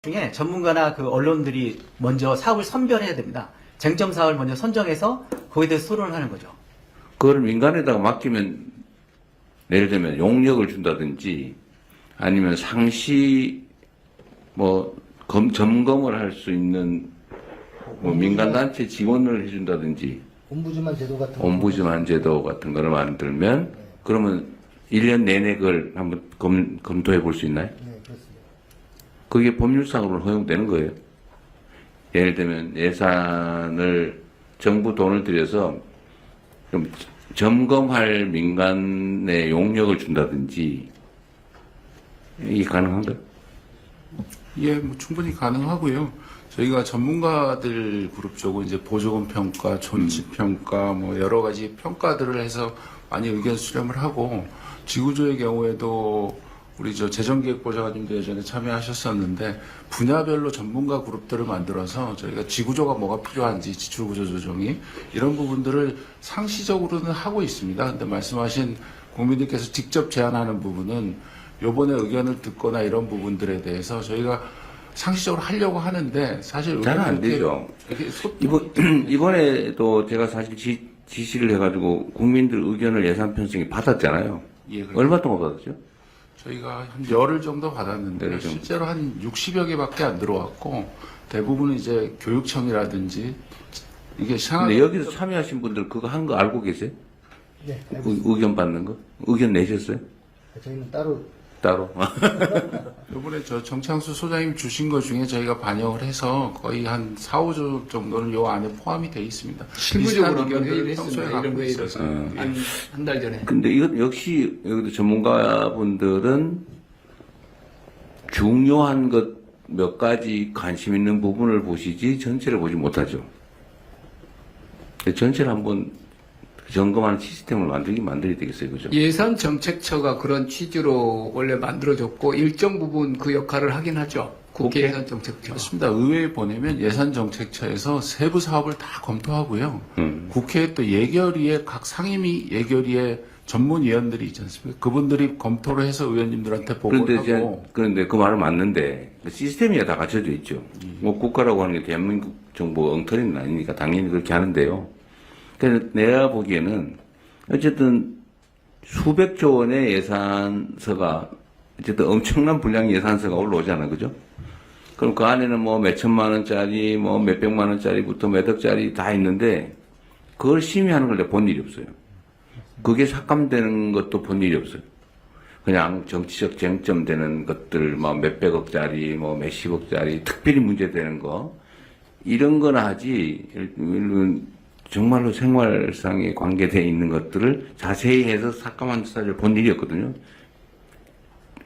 중에 전문가나 그 언론들이 먼저 사업을 선별해야 됩니다. 쟁점 사업을 먼저 선정해서 거기에 대해서 토론을 하는 거죠. 그걸 민간에다가 맡기면 예를 들면 용역을 준다든지 아니면 상시 뭐 점검을 할 수 있는 뭐 민간단체 지원을 해준다든지 옴부즈만 제도 같은 거. 옴부즈만 제도 같은 거를 만들면 그러면 1년 내내 그걸 한번 검토해 볼 수 있나요? 네, 그렇습니다. 그게 법률상으로는 허용되는 거예요. 예를 들면 예산을 정부 돈을 들여서 좀 점검할 민간의 용역을 준다든지 이게 가능한가요? 예, 뭐 충분히 가능하고요. 저희가 전문가들 그룹 쪽은 이제 보조금 평가, 존치 평가, 뭐 여러 가지 평가들을 해서 많이 의견 수렴을 하고 지구조의 경우에도 우리 저 재정기획보좌관님도 예전에 참여하셨었는데 분야별로 전문가 그룹들을 만들어서 저희가 지구조가 뭐가 필요한지 지출구조 조정이 이런 부분들을 상시적으로는 하고 있습니다. 근데 말씀하신 국민들께서 직접 제안하는 부분은 요번에 의견을 듣거나 이런 부분들에 대해서 저희가 상시적으로 하려고 하는데 사실 잘 안 되죠. 이번에도 제가 사실 지시를 해가지고 국민들 의견을 예산 편성에 받았잖아요. 예, 얼마 동안 받았죠? 저희가 한 열흘 정도 받았는데 열흘 정도. 실제로 한 60여 개밖에 안 들어왔고 대부분은 이제 교육청이라든지 이게 근데 여기서 참여하신 분들 그거 한 거 알고 계세요? 네, 알고 있습니다. 의견 받는 거? 의견 내셨어요? 저희는 따로 따로? 이번에 저 정창수 소장님 주신 것 중에 저희가 반영을 해서 거의 한 4, 5조 정도는 요 안에 포함이 돼 있습니다. 실무적으로 한번 비슷한 회의를 의견들을 평소에 했습니다. 이런 갖고 회의를 있어서. 한 달 전에. 근데 이것 역시 여기도 전문가분들은 중요한 것 몇 가지 관심 있는 부분을 보시지 전체를 보지 못하죠. 전체를 한번 점검하는 시스템을 만들어야 되겠어요, 그죠? 예산 정책처가 그런 취지로 원래 만들어졌고 일정 부분 그 역할을 하긴 하죠. 국회 국회? 예산 정책처. 맞습니다. 의회에 보내면 예산정책처에서 세부 사업을 다 검토하고요. 국회에 또 예결위에 각 상임위 예결위에 전문위원들이 있지 않습니까? 그분들이 검토를 해서 의원님들한테 보고를 하고. 그런데 그 말은 맞는데 시스템이 다 갖춰져 있죠. 뭐 국가라고 하는 게 대한민국 정부 엉터리는 아니니까 당연히 그렇게 하는데요. 그래서 내가 보기에는 어쨌든 수백조 원의 예산서가 어쨌든 엄청난 분량의 예산서가 올라오잖아요, 그죠? 그럼 그 안에는 뭐 몇천만 원짜리, 뭐 몇백만 원짜리부터 몇 억짜리 다 있는데 그걸 심의하는 걸 내가 본 일이 없어요. 그게 삭감되는 것도 본 일이 없어요. 그냥 정치적 쟁점되는 것들, 뭐 몇백억짜리, 뭐 몇십억짜리, 특별히 문제되는 거, 이런 거나 하지, 정말로 생활상에 관계되어 있는 것들을 자세히 해서 삭감한 사실을 본 일이 없거든요.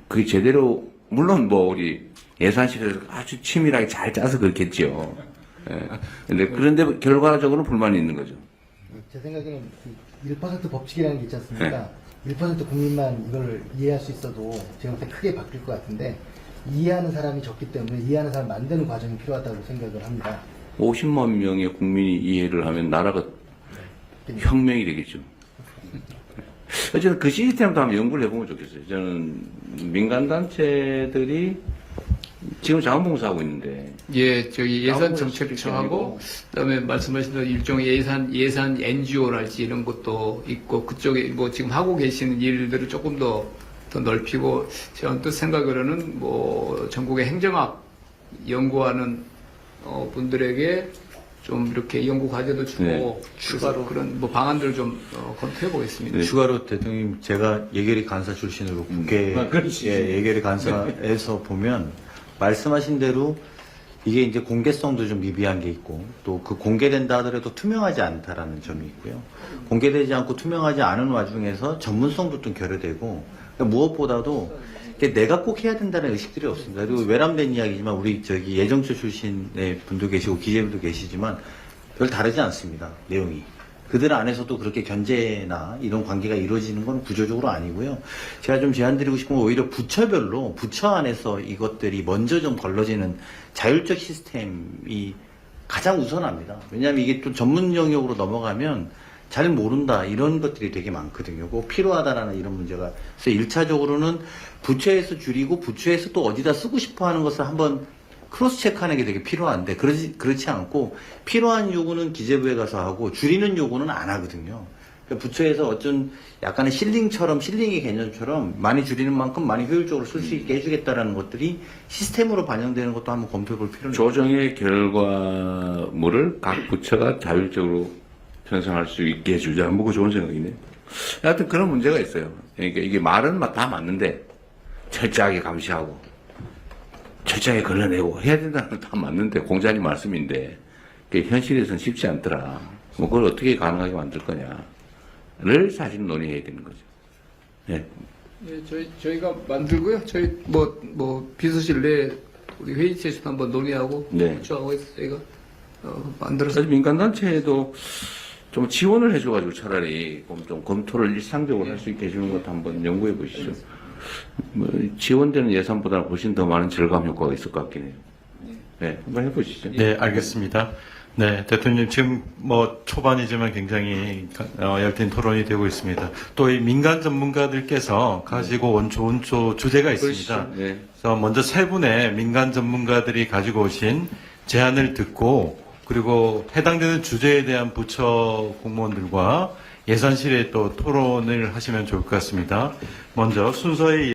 그게 제대로, 물론 뭐 우리 예산실에서 아주 치밀하게 잘 짜서 그렇겠지요. 예. 근데 그런데 결과적으로 불만이 있는 거죠. 제 생각에는 그 1% 법칙이라는 게 있지 않습니까? 1% 국민만 이걸 이해할 수 있어도 제가 볼때 크게 바뀔 것 같은데 이해하는 사람이 적기 때문에 이해하는 사람 만드는 과정이 필요하다고 생각을 합니다. 50만 명의 국민이 이해를 하면 나라가 혁명이 되겠죠. 어쨌든 그 시스템도 한번 연구를 해보면 좋겠어요. 저는 민간단체들이 지금 자원봉사하고 있는데. 예, 저희 예산 정책처하고 그다음에 말씀하신 대로 일종의 예산 NGO랄지 이런 것도 있고 그쪽에 뭐 지금 하고 계시는 일들을 조금 더 넓히고 제 언뜻 생각으로는 뭐 전국의 행정학 연구하는 분들에게 좀 이렇게 연구 과제도 주고 네. 추가로 그런 뭐 방안들을 좀 검토해 보겠습니다. 추가로 대통령님 제가 예결위 간사 출신으로 국회 예결위 간사에서 보면 말씀하신 대로 이게 이제 공개성도 좀 미비한 게 있고 또 그 공개된다 하더라도 투명하지 않다라는 점이 있고요. 공개되지 않고 투명하지 않은 와중에서 전문성도 좀 결여되고 그러니까 무엇보다도 이게 내가 꼭 해야 된다는 의식들이 없습니다. 그리고 외람된 이야기지만 우리 저기 예정처 출신의 분도 계시고 기재부도 계시지만 별 다르지 않습니다. 내용이. 그들 안에서도 그렇게 견제나 이런 관계가 이루어지는 건 구조적으로 아니고요. 제가 좀 제안드리고 싶은 건 오히려 부처별로 부처 안에서 이것들이 먼저 좀 걸러지는 자율적 시스템이 가장 우선합니다. 왜냐하면 이게 또 전문 영역으로 넘어가면 잘 모른다 이런 것들이 되게 많거든요. 꼭 필요하다라는 이런 문제가. 그래서 1차적으로는 부처에서 줄이고 부처에서 또 어디다 쓰고 싶어 하는 것을 한번 크로스 체크하는 게 되게 필요한데 그렇지 않고 필요한 요구는 기재부에 가서 하고 줄이는 요구는 안 하거든요. 그러니까 부처에서 어쩐 약간의 실링의 개념처럼 많이 줄이는 만큼 많이 효율적으로 쓸 수 있게 해주겠다라는 것들이 시스템으로 반영되는 것도 한번 검토해 볼 필요는 조정의 결과물을 각 부처가 자율적으로 편성할 수 있게 해주자. 뭐 그 좋은 생각이네. 하여튼 그런 문제가 있어요. 그러니까 이게 말은 다 맞는데 철저하게 감시하고 철저하게 걸러내고 해야 된다는 건 다 맞는데 공자님 말씀인데 그게 현실에서는 쉽지 않더라. 뭐 그걸 어떻게 가능하게 만들 거냐를 사실 논의해야 되는 거죠. 네. 예, 저희가 만들고요. 저희 뭐 비서실 내 우리 회의체에서도 한번 논의하고 네. 부처하고 해서 저희가 만들어서 사실 민간단체에도 좀 지원을 해줘가지고 차라리 좀 검토를 일상적으로 할 수 있게 해주는 것도 한번 연구해 보시죠. 뭐 지원되는 예산보다는 훨씬 더 많은 절감 효과가 있을 것 같긴 해요. 네, 한번 해보시죠. 네, 알겠습니다. 네, 대통령 지금 뭐 초반이지만 굉장히 열띤 토론이 되고 있습니다. 또 이 민간 전문가들께서 가지고 온 좋은 주제가 있습니다. 그러시죠. 네. 그래서 먼저 세 분의 민간 전문가들이 가지고 오신 제안을 듣고 그리고 해당되는 주제에 대한 부처 공무원들과 예산실에 또 토론을 하시면 좋을 것 같습니다. 먼저 순서에